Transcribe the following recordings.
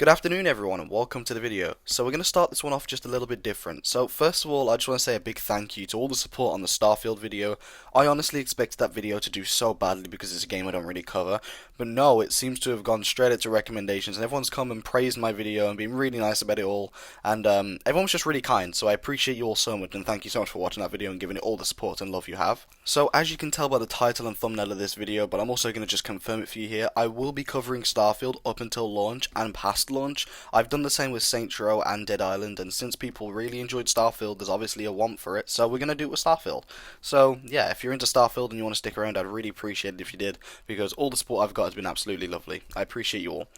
Good afternoon everyone and welcome to the video. So we're going to start this one off just a little bit different. So first of all, I just want to say a big thank you to all the support on the Starfield video. I honestly expected that video to do so badly because it's a game I don't really cover, but no, it seems to have gone straight into recommendations and everyone's come and praised my video and been really nice about it all, and everyone was just really kind, so I appreciate you all so much and thank you so much for watching that video and giving it all the support and love you have. So as you can tell by the title and thumbnail of this video, but I'm also going to just confirm it for you here, I will be covering Starfield up until launch and past launch. I've done the same with Saints Row and Dead Island, and since people really enjoyed Starfield, there's obviously a want for it, so we're going to do it with Starfield. So yeah, if you're into Starfield and you want to stick around, I'd really appreciate it if you did, because all the support I've got has been absolutely lovely. I appreciate you all.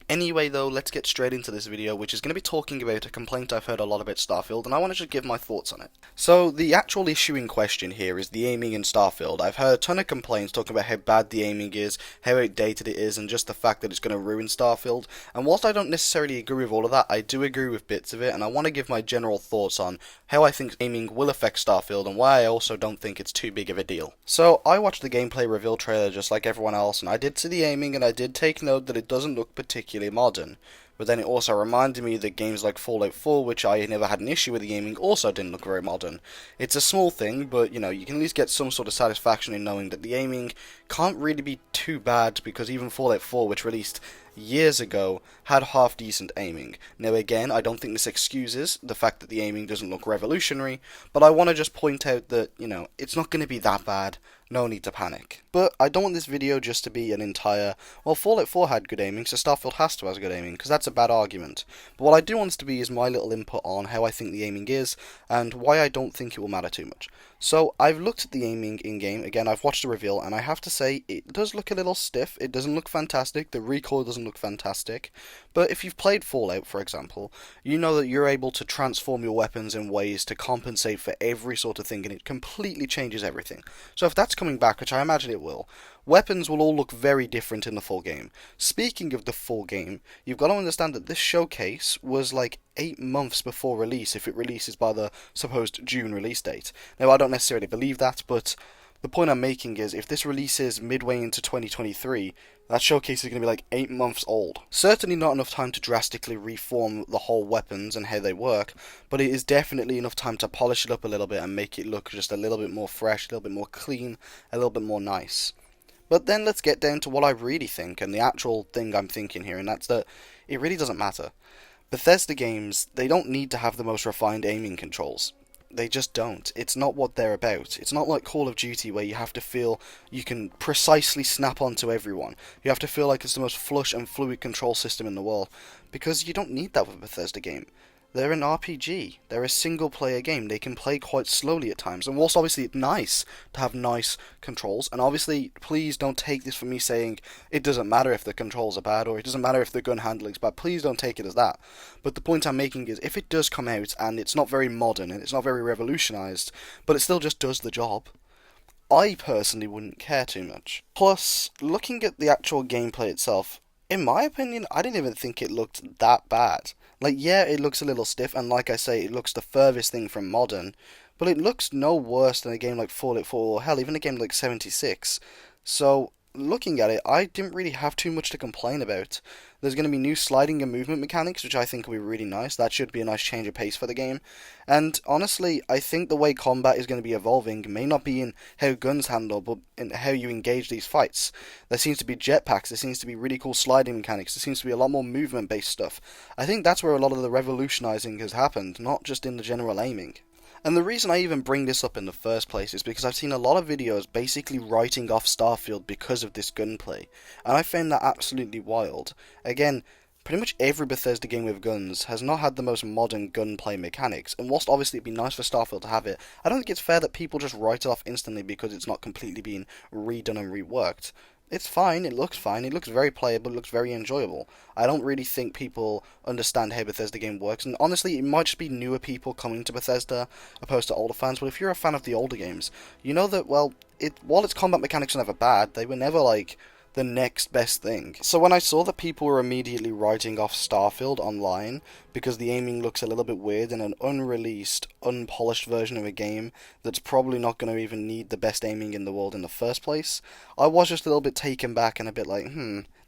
Anyway though, let's get straight into this video, which is going to be talking about a complaint I've heard a lot about Starfield, and I want to just give my thoughts on it. So the actual issue in question here is the aiming in Starfield. I've heard a ton of complaints talking about how bad the aiming is, how outdated it is, and just the fact that it's going to ruin Starfield, and whilst I don't necessarily agree with all of that, I do agree with bits of it, and I want to give my general thoughts on how I think aiming will affect Starfield, and why I also don't think it's too big of a deal. So I watched the gameplay reveal trailer just like everyone else, and I did see the aiming, and I did take note that it doesn't look particularly modern. But then it also reminded me that games like Fallout 4, which I never had an issue with the aiming, also didn't look very modern. It's a small thing, but you know, you can at least get some sort of satisfaction in knowing that the aiming can't really be too bad, because even Fallout 4, which released years ago, had half decent aiming. Now again, I don't think this excuses the fact that the aiming doesn't look revolutionary, but I want to just point out that, you know, it's not going to be that bad. No need to panic. But I don't want this video just to be an entire, well, Fallout 4 had good aiming, so Starfield has to have good aiming, because that's a bad argument. But what I do want this to be is my little input on how I think the aiming is, and why I don't think it will matter too much. So, I've looked at the aiming in-game, again, I've watched the reveal, and I have to say, it does look a little stiff, it doesn't look fantastic, the recoil doesn't look fantastic, but if you've played Fallout, for example, you know that you're able to transform your weapons in ways to compensate for every sort of thing, and it completely changes everything. So if that's coming back, which I imagine it will, weapons will all look very different in the full game. Speaking of the full game, you've got to understand that this showcase was like 8 months before release, if it releases by the supposed June release date. Now, I don't necessarily believe that, but the point I'm making is, if this releases midway into 2023, that showcase is going to be like 8 months old. Certainly not enough time to drastically reform the whole weapons and how they work, but it is definitely enough time to polish it up a little bit and make it look just a little bit more fresh, a little bit more clean, a little bit more nice. But then let's get down to what I really think, and the actual thing I'm thinking here, and that's that it really doesn't matter. Bethesda games, they don't need to have the most refined aiming controls. They just don't. It's not what they're about. It's not like Call of Duty where you have to feel you can precisely snap onto everyone. You have to feel like it's the most flush and fluid control system in the world, because you don't need that with a Bethesda game. They're an RPG. They're a single-player game. They can play quite slowly at times. And whilst obviously it's nice to have nice controls, and obviously please don't take this from me saying it doesn't matter if the controls are bad or it doesn't matter if the gun handling's bad. Please don't take it as that. But the point I'm making is, if it does come out and it's not very modern and it's not very revolutionized, but it still just does the job, I personally wouldn't care too much. Plus, looking at the actual gameplay itself, in my opinion, I didn't even think it looked that bad. Like, yeah, it looks a little stiff, and like I say, it looks the furthest thing from modern, but it looks no worse than a game like Fallout 4, or hell, even a game like 76. So, looking at it, I didn't really have too much to complain about. There's going to be new sliding and movement mechanics, which I think will be really nice. That should be a nice change of pace for the game. And honestly, I think the way combat is going to be evolving may not be in how guns handle, but in how you engage these fights. There seems to be jetpacks, there seems to be really cool sliding mechanics, there seems to be a lot more movement-based stuff. I think that's where a lot of the revolutionizing has happened, not just in the general aiming. And the reason I even bring this up in the first place is because I've seen a lot of videos basically writing off Starfield because of this gunplay, and I found that absolutely wild. Again, pretty much every Bethesda game with guns has not had the most modern gunplay mechanics, and whilst obviously it'd be nice for Starfield to have it, I don't think it's fair that people just write it off instantly because it's not completely been redone and reworked. It's fine, it looks very playable, it looks very enjoyable. I don't really think people understand how Bethesda game works, and honestly, it might just be newer people coming to Bethesda opposed to older fans, but if you're a fan of the older games, you know that, well, while its combat mechanics were never bad, they were never, like, the next best thing. So when I saw that people were immediately writing off Starfield online because the aiming looks a little bit weird in an unreleased, unpolished version of a game that's probably not going to even need the best aiming in the world in the first place, I was just a little bit taken back and a bit like,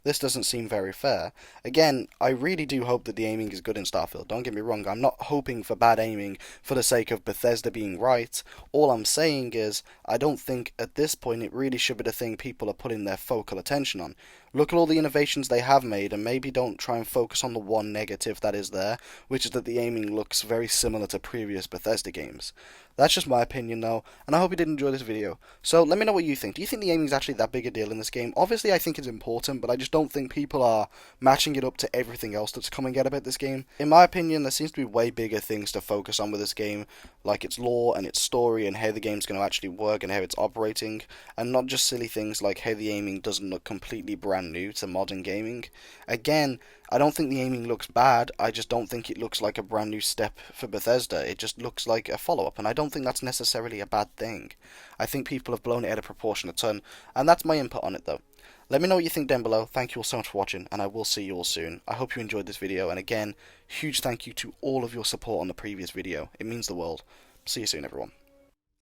This doesn't seem very fair. Again, I really do hope that the aiming is good in Starfield. Don't get me wrong, I'm not hoping for bad aiming for the sake of Bethesda being right. All I'm saying is, I don't think at this point it really should be the thing people are putting their focal attention on. Look at all the innovations they have made, and maybe don't try and focus on the one negative that is there, which is that the aiming looks very similar to previous Bethesda games. That's just my opinion though, and I hope you did enjoy this video. So let me know what you think. Do you think the aiming is actually that big a deal in this game? Obviously I think it's important, but I just don't think people are matching it up to everything else that's coming out about this game. In my opinion, there seems to be way bigger things to focus on with this game, like its lore and its story and how the game's going to actually work and how it's operating, and not just silly things like how the aiming doesn't look completely brand new to modern gaming. Again, I don't think the aiming looks bad, I just don't think it looks like a brand new step for Bethesda. It just looks like a follow-up, and I don't think that's necessarily a bad thing. I think people have blown it out of proportion a ton, and that's my input on it though. Let me know what you think down below. Thank you all so much for watching, and I will see you all soon. I hope you enjoyed this video, and again, huge thank you to all of your support on the previous video. It means the world. See you soon, everyone.